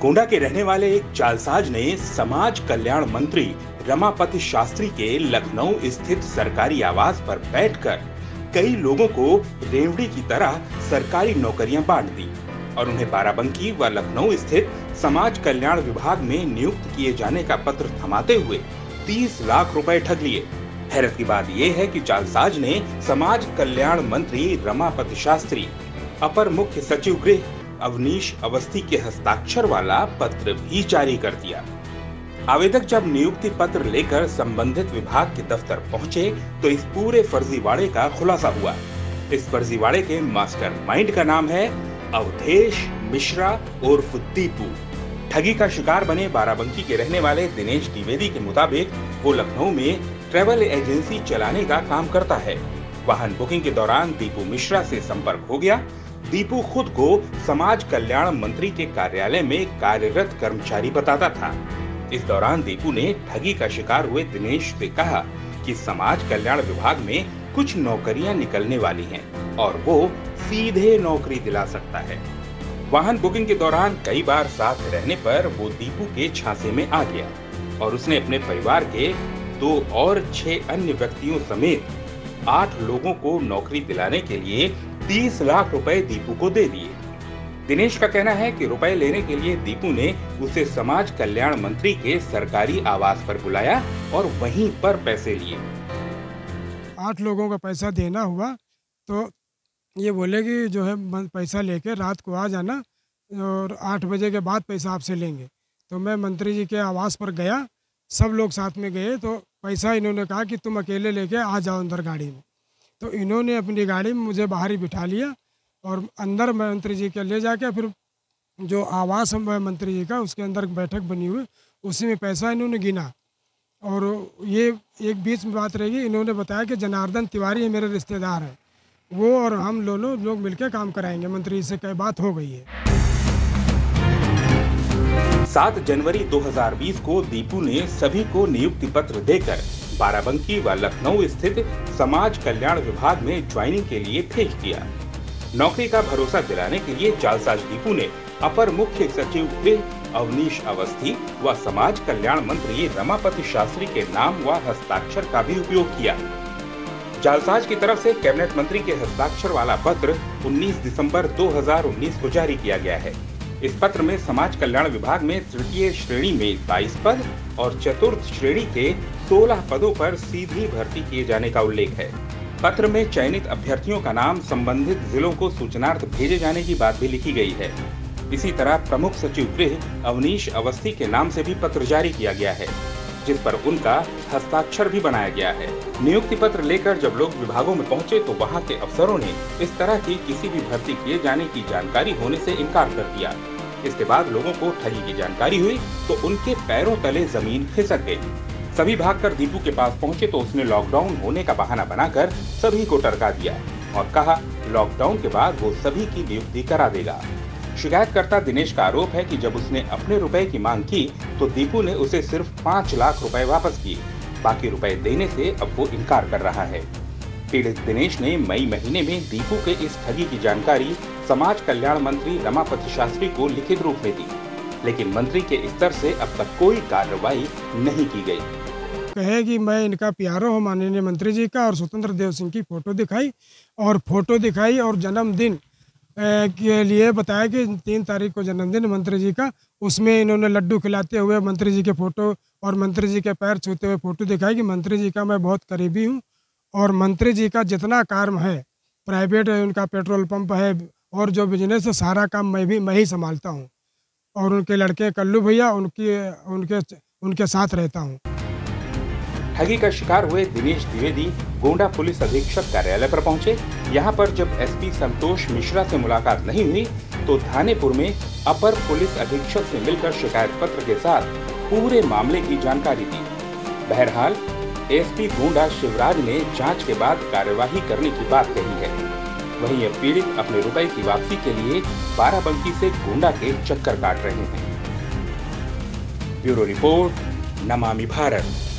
गोंडा के रहने वाले एक जालसाज ने समाज कल्याण मंत्री रमापति शास्त्री के लखनऊ स्थित सरकारी आवास पर बैठकर कई लोगों को रेवड़ी की तरह सरकारी नौकरियां बांट दी और उन्हें बाराबंकी व लखनऊ स्थित समाज कल्याण विभाग में नियुक्त किए जाने का पत्र थमाते हुए 30 लाख रुपए ठग लिए। हैरत की बात यह है कि जालसाज ने समाज कल्याण मंत्री रमापति शास्त्री, अपर मुख्य सचिव गृह अवनीश अवस्थी के हस्ताक्षर वाला पत्र भी जारी कर दिया। आवेदक जब नियुक्ति पत्र लेकर संबंधित विभाग के दफ्तर पहुंचे तो इस पूरे फर्जीवाड़े का खुलासा हुआ। इस फर्जीवाड़े के मास्टरमाइंड का नाम है अवधेश मिश्रा उर्फ दीपू। ठगी का शिकार बने बाराबंकी के रहने वाले दिनेश द्विवेदी के मुताबिक वो लखनऊ में ट्रैवल एजेंसी चलाने का काम करता है। वाहन बुकिंग के दौरान दीपू मिश्रा से संपर्क हो गया। दीपू खुद को समाज कल्याण मंत्री के कार्यालय में कार्यरत कर्मचारी बताता था। इस दौरान दीपू ने ठगी का शिकार हुए दिनेश से कहा कि समाज कल्याण विभाग में कुछ नौकरियां निकलने वाली हैं और वो सीधे नौकरी दिला सकता है। वाहन बुकिंग के दौरान कई बार साथ रहने पर वो दीपू के झांसे में आ गया और उसने अपने परिवार के 2 और 6 अन्य व्यक्तियों समेत 8 लोगों को नौकरी दिलाने के लिए 30 लाख रुपए दीपू को दे दिए। दिनेश का कहना है कि रुपए लेने के लिए दीपू ने उसे समाज कल्याण मंत्री के सरकारी आवास पर बुलाया और वहीं पर पैसे लिए। 8 लोगों का पैसा देना हुआ तो ये बोले कि जो है पैसा लेके रात को आ जाना और 8 बजे के बाद पैसा आपसे लेंगे। तो मैं मंत्री जी के आवास पर गया, सब लोग साथ में गए तो पैसा इन्होंने कहा कि तुम अकेले लेके आ जाओ अंदर गाड़ी में। तो इन्होंने अपनी गाड़ी में मुझे बाहर ही बिठा लिया और अंदर मंत्री जी के ले जाके फिर जो आवास है मंत्री जी का उसके अंदर बैठक बनी हुई उसी में पैसा इन्होंने गिना। और ये एक बीच में बात रहेगी, इन्होंने बताया कि जनार्दन तिवारी है मेरे रिश्तेदार हैं, वो और हम दोनों लोग मिलकर काम कराएंगे। मंत्री जी से कई बात हो गई है। 7 जनवरी 2020 को दीपू ने सभी को नियुक्ति पत्र देकर बाराबंकी व लखनऊ स्थित समाज कल्याण विभाग में ज्वाइनिंग के लिए भेज दिया। नौकरी का भरोसा दिलाने के लिए जालसाज दीपू ने अपर मुख्य सचिव गृह अवनीश अवस्थी व समाज कल्याण मंत्री रमापति शास्त्री के नाम व हस्ताक्षर का भी उपयोग किया। जालसाज की तरफ से कैबिनेट मंत्री के हस्ताक्षर वाला पत्र 19 दिसंबर 2019 को जारी किया गया है। इस पत्र में समाज कल्याण विभाग में तृतीय श्रेणी में 22 पद और चतुर्थ श्रेणी के 16 पदों पर सीधी भर्ती किए जाने का उल्लेख है। पत्र में चयनित अभ्यर्थियों का नाम संबंधित जिलों को सूचनार्थ भेजे जाने की बात भी लिखी गई है। इसी तरह प्रमुख सचिव गृह अवनीश अवस्थी के नाम से भी पत्र जारी किया गया है, जिस पर उनका हस्ताक्षर भी बनाया गया है। नियुक्ति पत्र लेकर जब लोग विभागों में पहुंचे तो वहां के अफसरों ने इस तरह की किसी भी भर्ती किए जाने की जानकारी होने से इनकार कर दिया। इसके बाद लोगों को ठगी की जानकारी हुई तो उनके पैरों तले जमीन खिसक गई। सभी भागकर दीपू के पास पहुंचे तो उसने लॉकडाउन होने का बहाना बनाकर सभी को टरका दिया और कहा लॉकडाउन के बाद वो सभी की नियुक्ति करा देगा। शिकायतकर्ता दिनेश का आरोप है कि जब उसने अपने रुपए की मांग की तो दीपू ने उसे सिर्फ 5 लाख रुपए वापस किए। बाकी रुपए देने से अब वो इनकार कर रहा है। पीड़ित दिनेश ने मई महीने में दीपू के इस ठगी की जानकारी समाज कल्याण मंत्री रमापति शास्त्री को लिखित रूप में दी, लेकिन मंत्री के स्तर से अब तक कोई कार्रवाई नहीं की गई। कहे कि मैं इनका प्यारो हूँ माननीय मंत्री जी का और स्वतंत्र देव सिंह की फोटो दिखाई और जन्मदिन के लिए बताया कि 3 तारीख को जन्मदिन मंत्री जी का, उसमें इन्होंने लड्डू खिलाते हुए मंत्री जी के फोटो और मंत्री जी के पैर छूते हुए फोटो दिखाई कि मंत्री जी का मैं बहुत करीबी हूँ और मंत्री जी का जितना काम है, प्राइवेट है, उनका पेट्रोल पंप है और जो बिजनेस है सारा काम मैं ही संभालता हूँ और उनके लड़के कल्लू भैया उनके साथ रहता हूँ। ठगी का शिकार हुए दिनेश द्विवेदी गोंडा पुलिस अधीक्षक कार्यालय पर पहुंचे। यहां पर जब एसपी संतोष मिश्रा से मुलाकात नहीं हुई तो थानेपुर में अपर पुलिस अधीक्षक से मिलकर शिकायत पत्र के साथ पूरे मामले की जानकारी दी। बहरहाल एसपी गोंडा शिवराज ने जांच के बाद कार्यवाही करने की बात कही है। वहीं ये पीड़ित अपने रुपए की वापसी के लिए बाराबंकी से गोंडा के चक्कर काट रहे हैं। Bureau report, Namami Bharat.